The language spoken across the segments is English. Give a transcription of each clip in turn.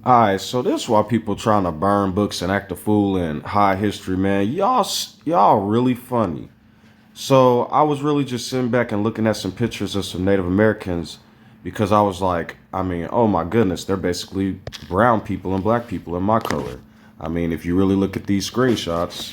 Alright, so this is why people trying to burn books and act a fool and hide history, man. Y'all really funny. So I was really just sitting back and looking at some pictures of some Native Americans because I was like, I mean, oh my goodness, they're basically brown people and black people in my color. I mean, if you really look at these screenshots,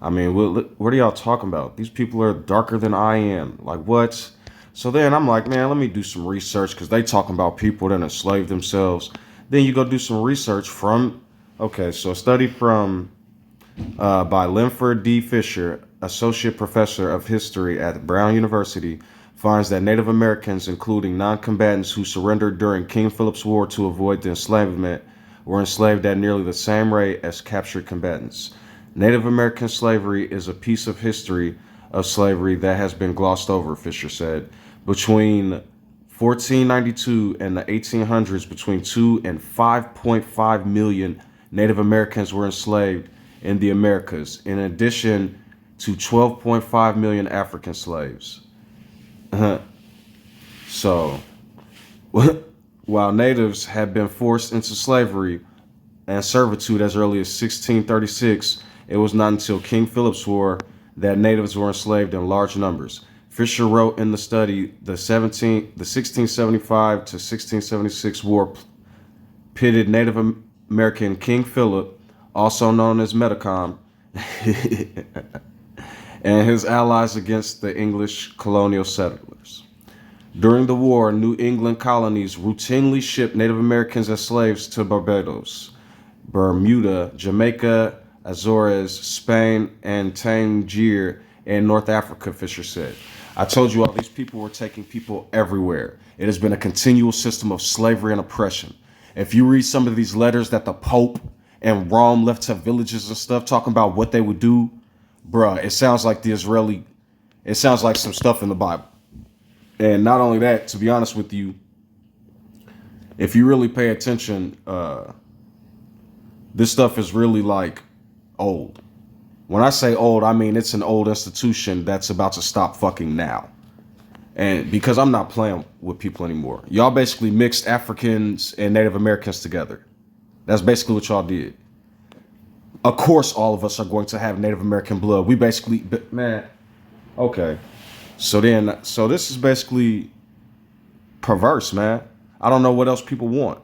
I mean, what are y'all talking about? These people are darker than I am. Like what? So then I'm like, man, let me do some research because they talking about people that enslaved themselves. Then you go do some research from, okay, so a study from by Linford D. Fisher, associate professor of history at Brown University, finds that Native Americans, including non-combatants who surrendered during King Philip's War to avoid the enslavement, were enslaved at nearly the same rate as captured combatants. Native American slavery is a piece of history of slavery that has been glossed over, Fisher said. Between 1492 and the 1800s, between 2 and 5.5 million Native Americans were enslaved in the Americas, in addition to 12.5 million African slaves. So, while natives had been forced into slavery and servitude as early as 1636, it was not until King Philip's War that natives were enslaved in large numbers. Fisher wrote in the study the 1675 to 1676 war pitted Native American King Philip, also known as Metacom, and his allies against the English colonial settlers. During the war, New England colonies routinely shipped Native Americans as slaves to Barbados, Bermuda, Jamaica, Azores, Spain, and Tangier in North Africa, Fisher said. I told you all these people were taking people everywhere. It has been a continual system of slavery and oppression. If you read some of these letters that the Pope and Rome left to villages and stuff talking about what they would do, bruh, it sounds like some stuff in the Bible. And not only that, to be honest with you, if you really pay attention, this stuff is really like old. When I say old, I mean it's an old institution that's about to stop fucking now. And because I'm not playing with people anymore. Y'all basically mixed Africans and Native Americans together. That's basically what y'all did. Of course, all of us are going to have Native American blood. We basically, man, okay. So this is basically perverse, man. I don't know what else people want.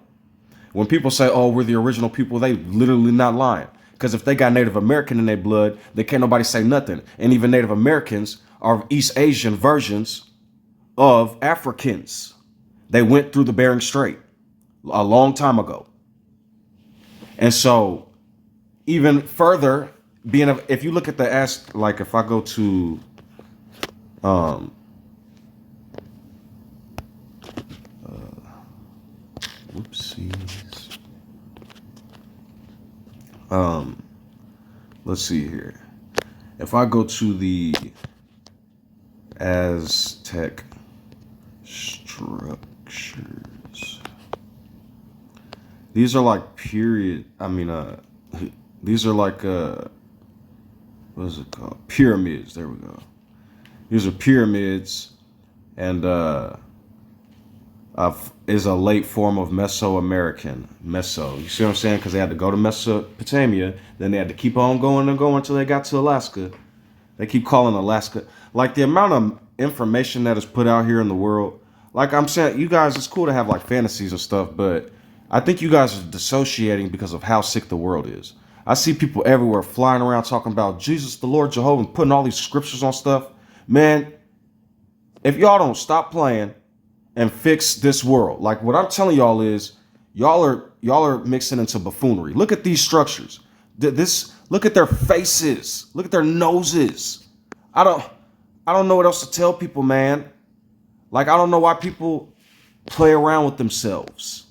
When people say, oh, we're the original people, they literally not lying. Because if they got Native American in their blood, then can't nobody say nothing. And even Native Americans are East Asian versions of Africans. They went through the Bering Strait a long time ago. And so even further, if you look at like if I go to, whoopsies. Let's see here. If I go to the Aztec structures, these are like these are like what is it called? Pyramids. There we go. These are pyramids, and is a late form of Mesoamerican. You see what I'm saying? Because they had to go to Mesopotamia, then they had to keep on going and going until they got to Alaska. They keep calling Alaska. Like the amount of information that is put out here in the world. Like I'm saying, you guys, it's cool to have like fantasies and stuff, but I think you guys are dissociating because of how sick the world is. I see people everywhere flying around talking about Jesus, the Lord Jehovah, and putting all these scriptures on stuff. Man, if y'all don't stop playing and fix this world, like what I'm telling y'all is, y'all are mixing into buffoonery. Look at these structures. Look at their faces. Look at their noses. I don't know what else to tell people, man. Like I don't know why people play around with themselves.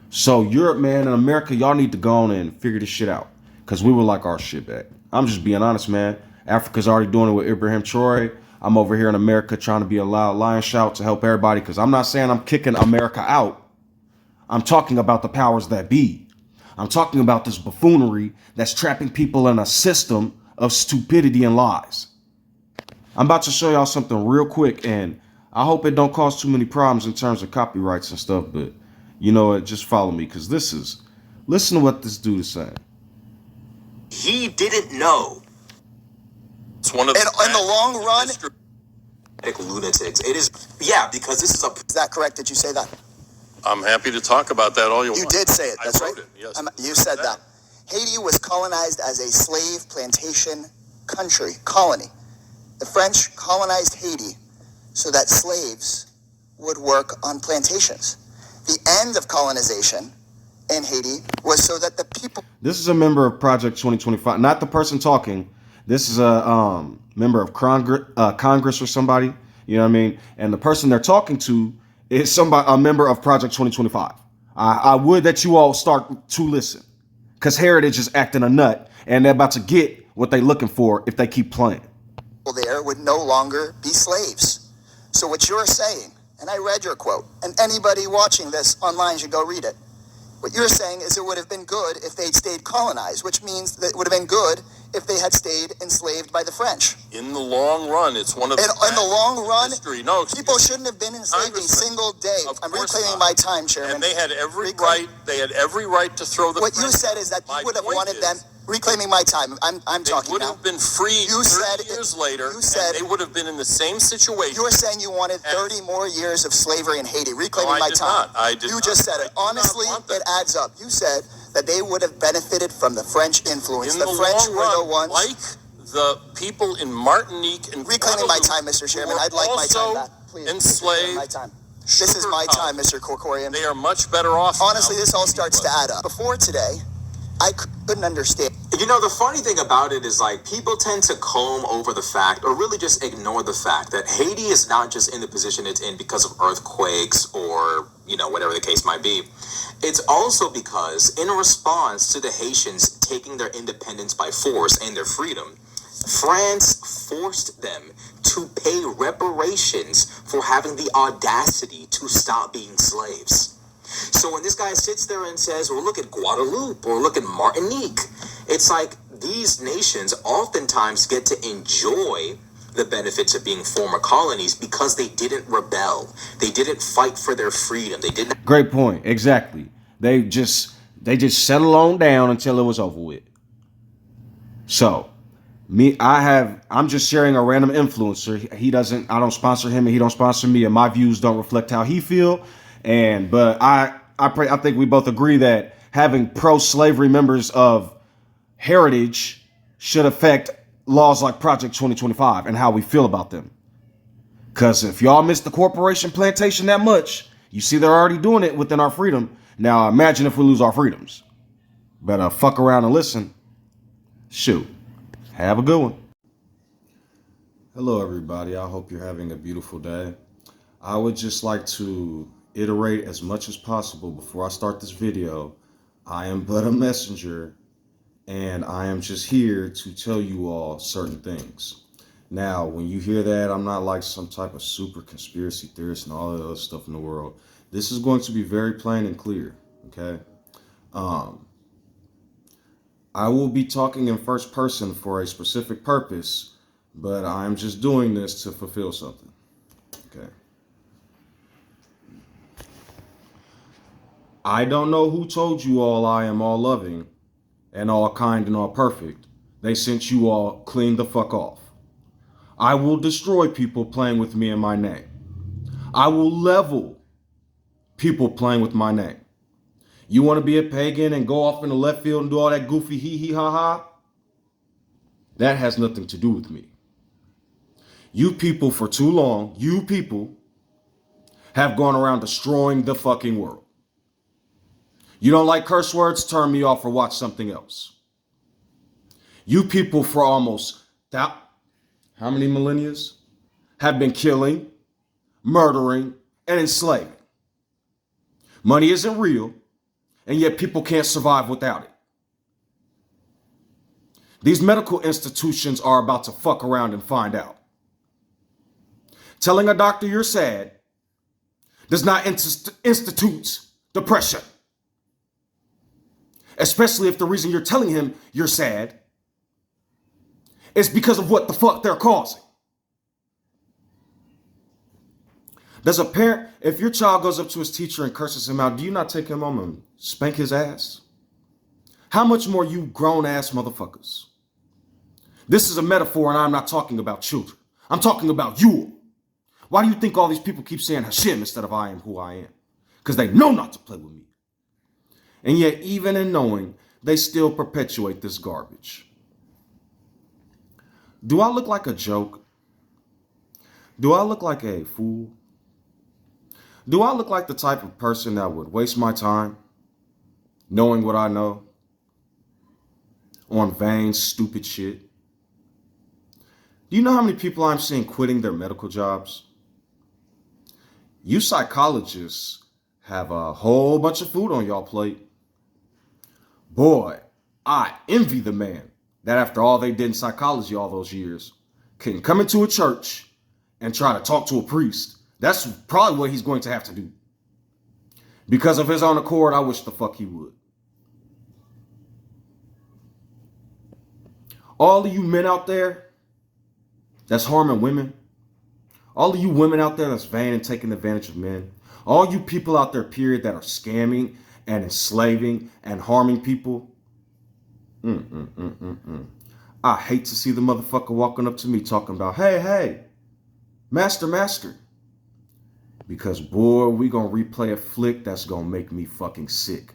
So Europe, man, and America, y'all need to go on and figure this shit out. Because we would like our shit back. I'm just being honest, man. Africa's already doing it with Ibrahim Traore. I'm over here in America trying to be a loud lion shout to help everybody. Because I'm not saying I'm kicking America out. I'm talking about the powers that be. I'm talking about this buffoonery that's trapping people in a system of stupidity and lies. I'm about to show y'all something real quick. And I hope it don't cause too many problems in terms of copyrights and stuff. But you know what? Just follow me, because this is Listen to what this dude is saying. He didn't know. It's one of in the long run, lunatics. It is, yeah, because this is a. Is that correct? Did you say that? I'm happy to talk about that all you want. You did say it. That's I wrote right. It, yes. You said that. Haiti was colonized as a slave plantation colony. The French colonized Haiti so that slaves would work on plantations. The end of colonization in Haiti was so that the people. This is a member of Project 2025, not the person talking. This is a member of Congress or somebody. You know what I mean? And the person they're talking to is a member of Project 2025. I would that you all start to listen, because Heritage is acting a nut, and they're about to get what they're looking for if they keep playing. There would no longer be slaves. So what you're saying, and I read your quote, and anybody watching this online should go read it. What you're saying is it would have been good if they'd stayed colonized, which means that it would have been good if they had stayed enslaved by the French. In the long run, it's one of the in the long run, history. No, people shouldn't have been enslaved a single day. I'm reclaiming my time, Chairman. And they had every right. They had every right to throw the. What French you said is that you would have wanted them. Reclaiming my time. I'm talking now. They would have been free 30 years later. You said and they would have been in the same situation. You were saying you wanted 30 more years of slavery in Haiti. Reclaiming my time. I did not. You just said it. Honestly, it adds up. You said that they would have benefited from the French influence. In the French were the ones. Like the people in Martinique and reclaiming my time, Mr. Chairman. I'd like my time back. Please. Enslaved. My time. This is my time, Mr. Corcorian. They are much better off. Honestly, this all starts to add up. Before today, I couldn't understand. You know, the funny thing about it is, like, people tend to comb over the fact, or really just ignore the fact, that Haiti is not just in the position it's in because of earthquakes or, you know, whatever the case might be. It's also because, in response to the Haitians taking their independence by force and their freedom, France forced them to pay reparations for having the audacity to stop being slaves. So when this guy sits there and says, well, look at Guadeloupe or look at Martinique, it's like these nations oftentimes get to enjoy the benefits of being former colonies because they didn't rebel. They didn't fight for their freedom. They didn't. Great point. Exactly. They just settled on down until it was over with. So I'm just sharing a random influencer. I don't sponsor him and he don't sponsor me, and my views don't reflect how he feel. But I think we both agree that having pro-slavery members of Heritage should affect laws like Project 2025 and how we feel about them. Because if y'all miss the corporation plantation that much, you see they're already doing it within our freedom. Now imagine if we lose our freedoms. Better fuck around and listen. Shoot. Have a good one. Hello, everybody. I hope you're having a beautiful day. I would just like to iterate as much as possible before I start this video. I am but a messenger, and I am just here to tell you all certain things. Now, when you hear that, I'm not like some type of super conspiracy theorist and all that other stuff in the world. This is going to be very plain and clear, okay? I will be talking in first person for a specific purpose, but I'm just doing this to fulfill something, okay? I don't know who told you all I am all loving and all kind and all perfect. They sent you all clean the fuck off. I will destroy people playing with me and my name. I will level people playing with my name. You want to be a pagan and go off in the left field and do all that goofy hee hee ha ha? That has nothing to do with me. You people for too long, you people have gone around destroying the fucking world. You don't like curse words? Turn me off or watch something else. You people for almost how many millennia have been killing, murdering, and enslaving. Money isn't real, and yet people can't survive without it. These medical institutions are about to fuck around and find out. Telling a doctor you're sad does not institute depression. Especially if the reason you're telling him you're sad is because of what the fuck they're causing. Does a parent, if your child goes up to his teacher and curses him out, do you not take him home and spank his ass? How much more you grown-ass motherfuckers? This is a metaphor, and I'm not talking about children. I'm talking about you. Why do you think all these people keep saying Hashem instead of I am who I am? Because they know not to play with me. And yet, even in knowing, they still perpetuate this garbage. Do I look like a joke? Do I look like a fool? Do I look like the type of person that would waste my time knowing what I know on vain, stupid shit? Do you know how many people I'm seeing quitting their medical jobs? You psychologists have a whole bunch of food on y'all plate. Boy, I envy the man that after all they did in psychology all those years can come into a church and try to talk to a priest. That's probably what he's going to have to do. Because of his own accord, I wish the fuck he would. All of you men out there that's harming women, all of you women out there that's vain and taking advantage of men, all you people out there, period, that are scamming and enslaving and harming people, I hate to see the motherfucker walking up to me talking about, hey, master. Because, boy, we gonna replay a flick that's gonna make me fucking sick.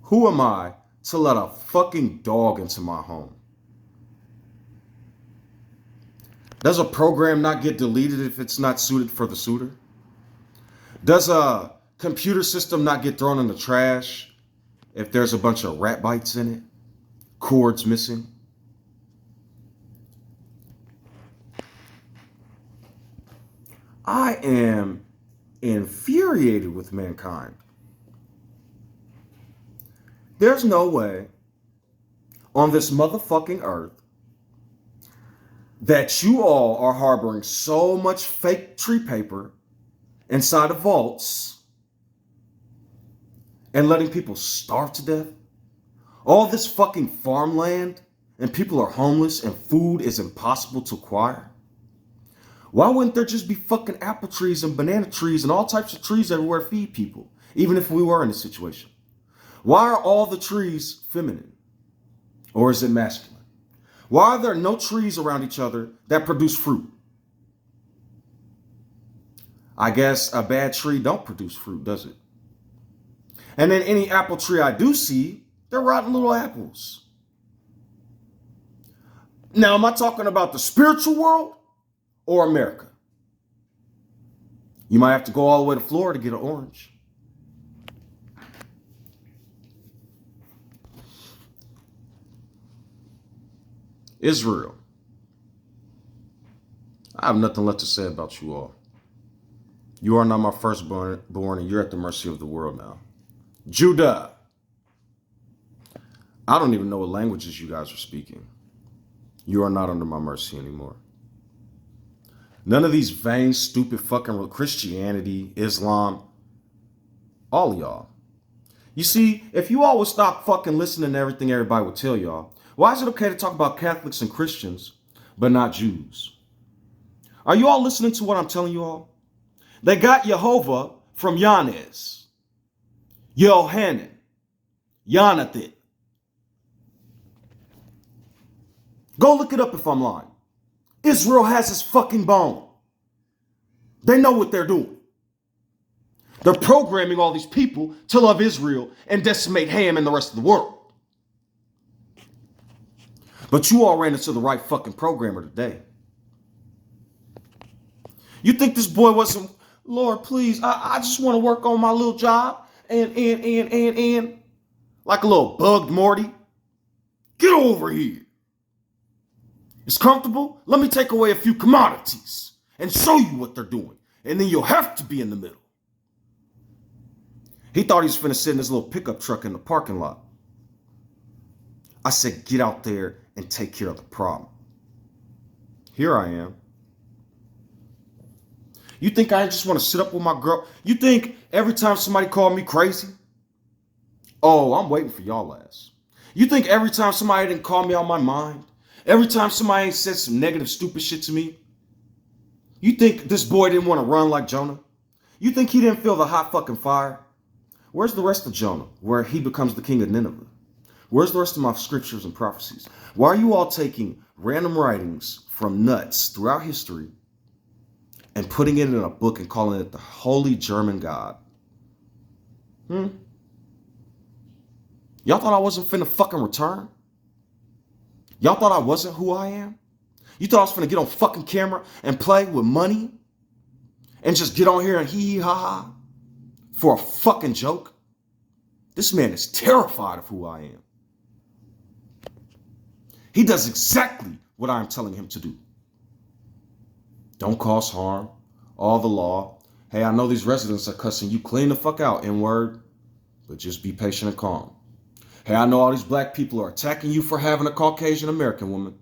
Who am I to let a fucking dog into my home? Does a program not get deleted if it's not suited for the suitor? Does a computer system not get thrown in the trash if there's a bunch of rat bites in it? Cords missing? I am infuriated with mankind. There's no way on this motherfucking earth that you all are harboring so much fake tree paper inside of vaults and letting people starve to death. All this fucking farmland and people are homeless and food is impossible to acquire. Why wouldn't there just be fucking apple trees and banana trees and all types of trees everywhere to feed people, even if we were in this situation? Why are all the trees feminine? Or is it masculine? Why are there no trees around each other that produce fruit? I guess a bad tree don't produce fruit, does it? And then any apple tree I do see, they're rotten little apples. Now, am I talking about the spiritual world or America? You might have to go all the way to Florida to get an orange. Israel. I have nothing left to say about you all. You are not my firstborn, and you're at the mercy of the world now. Judah. I don't even know what languages you guys are speaking. You are not under my mercy anymore. None of these vain, stupid fucking Christianity, Islam, all of y'all. You see, if you all would stop fucking listening to everything everybody would tell y'all, why is it okay to talk about Catholics and Christians, but not Jews? Are you all listening to what I'm telling you all? They got Jehovah from Yanez, Yohanan, Jonathan. Go look it up if I'm lying. Israel has his fucking bone. They know what they're doing. They're programming all these people to love Israel and decimate Ham and the rest of the world. But you all ran into the right fucking programmer today. You think this boy wasn't, Lord, please, I just want to work on my little job and like a little bugged Morty. Get over here. It's comfortable. Let me take away a few commodities and show you what they're doing. And then you'll have to be in the middle. He thought he was finna sit in his little pickup truck in the parking lot. I said, get out there and take care of the problem. Here I am. You think I just want to sit up with my girl? You think every time somebody called me crazy? Oh, I'm waiting for y'all ass. You think every time somebody didn't call me on my mind? Every time somebody ain't said some negative, stupid shit to me? You think this boy didn't want to run like Jonah? You think he didn't feel the hot fucking fire? Where's the rest of Jonah, where he becomes the king of Nineveh? Where's the rest of my scriptures and prophecies? Why are you all taking random writings from nuts throughout history and putting it in a book and calling it the Holy German God? Y'all thought I wasn't finna fucking return? Y'all thought I wasn't who I am? You thought I was finna get on fucking camera and play with money? And just get on here and hee ha ha for a fucking joke? This man is terrified of who I am. He does exactly what I'm telling him to do. Don't cause harm. All the law. Hey, I know these residents are cussing you clean the fuck out, N-word. But just be patient and calm. Hey, I know all these black people are attacking you for having a Caucasian American woman.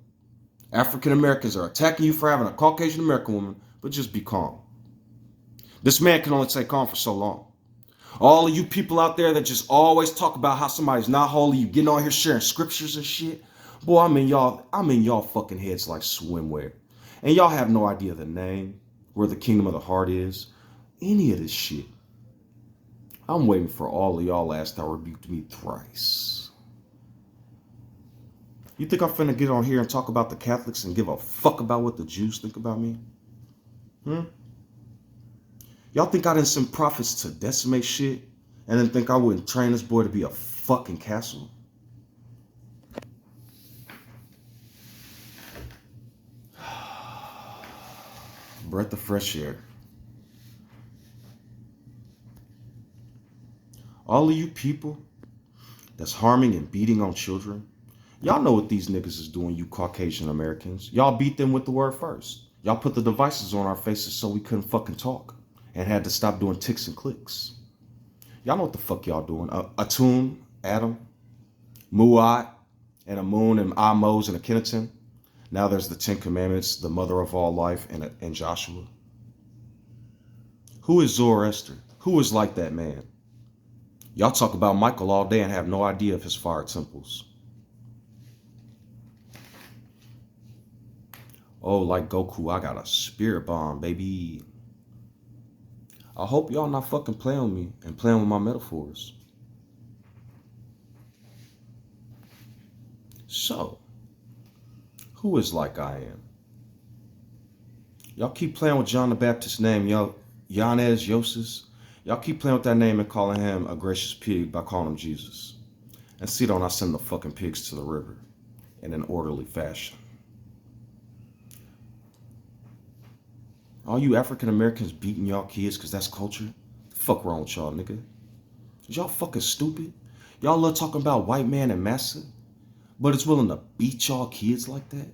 African Americans are attacking you for having a Caucasian American woman. But just be calm. This man can only stay calm for so long. All of you people out there that just always talk about how somebody's not holy, you getting on here sharing scriptures and shit. Boy, I'm in y'all fucking heads like swimwear. And y'all have no idea the name, where the kingdom of the heart is, any of this shit. I'm waiting for all of y'all last that rebuked me thrice. You think I'm finna get on here and talk about the Catholics and give a fuck about what the Jews think about me? Y'all think I didn't send prophets to decimate shit and then think I wouldn't train this boy to be a fucking castle? Breath of fresh air. All of you people that's harming and beating on children, y'all know what these niggas is doing, you Caucasian Americans. Y'all beat them with the word first. Y'all put the devices on our faces so we couldn't fucking talk and had to stop doing ticks and clicks. Y'all know what the fuck y'all doing. Atum, Adam, Muad, and Amun, and Amos, and Akhenaten. Now there's the 10 Commandments, the mother of all life, and Joshua. Who is Zoroaster? Who is like that man? Y'all talk about Michael all day and have no idea of his fire temples. Oh, like Goku, I got a spirit bomb, baby. I hope y'all not fucking playing with me and playing with my metaphors. So, who is like I am? Y'all keep playing with John the Baptist's name, Yanez Yosef. Y'all keep playing with that name and calling him a gracious pig by calling him Jesus. And see, don't I send the fucking pigs to the river in an orderly fashion. All you African Americans beating y'all kids because that's culture? The fuck wrong with y'all, nigga? Is y'all fucking stupid? Y'all love talking about white man and massa, but it's willing to beat y'all kids like that?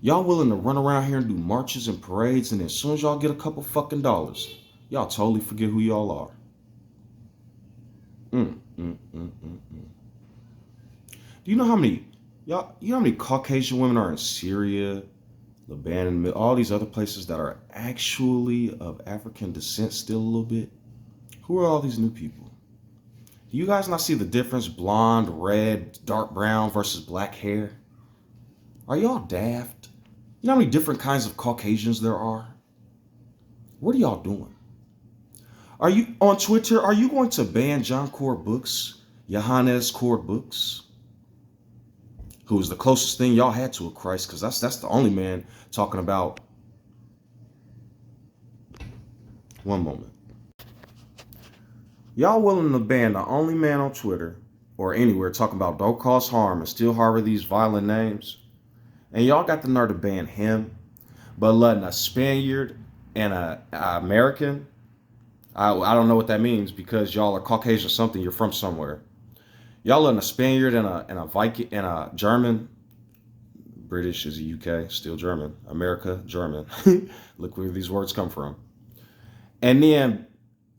Y'all willing to run around here and do marches and parades, and as soon as y'all get a couple fucking dollars, y'all totally forget who y'all are. Do you know how many Caucasian women are in Syria, Lebanon, all these other places that are actually of African descent still a little bit? Who are all these new people? Do you guys not see the difference? Blonde, red, dark brown versus black hair? Are y'all daft? You know how many different kinds of Caucasians there are? What are y'all doing? Are you on Twitter? Are you going to ban John Cord Books, Johannes Cord Books, who is the closest thing y'all had to a Christ? Because that's the only man talking about. One moment. Y'all willing to ban the only man on Twitter or anywhere talking about don't cause harm and still harbor these violent names? And y'all got the nerve to ban him, but letting a Spaniard and a American, I don't know what that means because y'all are Caucasian something, you're from somewhere. Y'all letting a Spaniard and a Viking and a German, British is the UK, still German, America, German. Look where these words come from. And then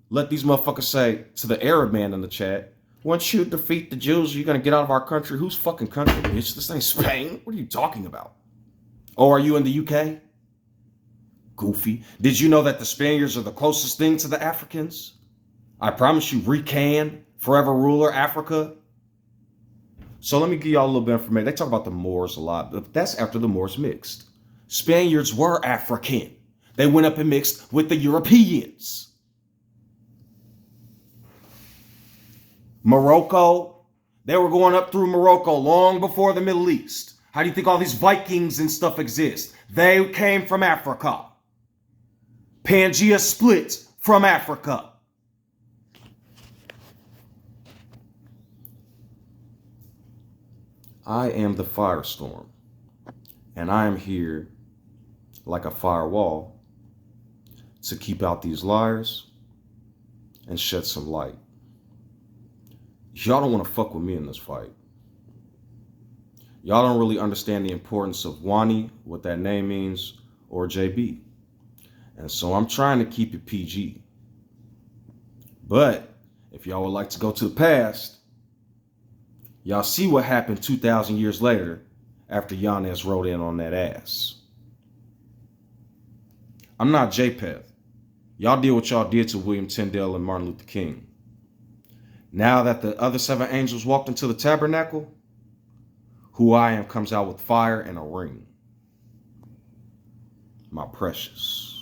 let these motherfuckers say to the Arab man in the chat, once you defeat the Jews, you're going to get out of our country. Whose fucking country, bitch? This ain't Spain. What are you talking about? Oh, are you in the UK? Goofy. Did you know that the Spaniards are the closest thing to the Africans? I promise you, Recan, forever ruler, Africa. So let me give y'all a little bit of information. They talk about the Moors a lot, but that's after the Moors mixed. Spaniards were African. They went up and mixed with the Europeans. Morocco. They were going up through Morocco long before the Middle East. How do you think all these Vikings and stuff exist? They came from Africa. Pangea split from Africa. I am the firestorm, and I am here like a firewall to keep out these liars and shed some light. Y'all don't want to fuck with me in this fight. Y'all don't really understand the importance of Juannie, what that name means, or JB. And so I'm trying to keep it PG. But if y'all would like to go to the past, y'all see what happened 2,000 years later after Giannis rode in on that ass. I'm not JPEG. Y'all did what y'all did to William Tyndale and Martin Luther King. Now that the other 7 angels walked into the tabernacle, who I am comes out with fire and a ring. My precious.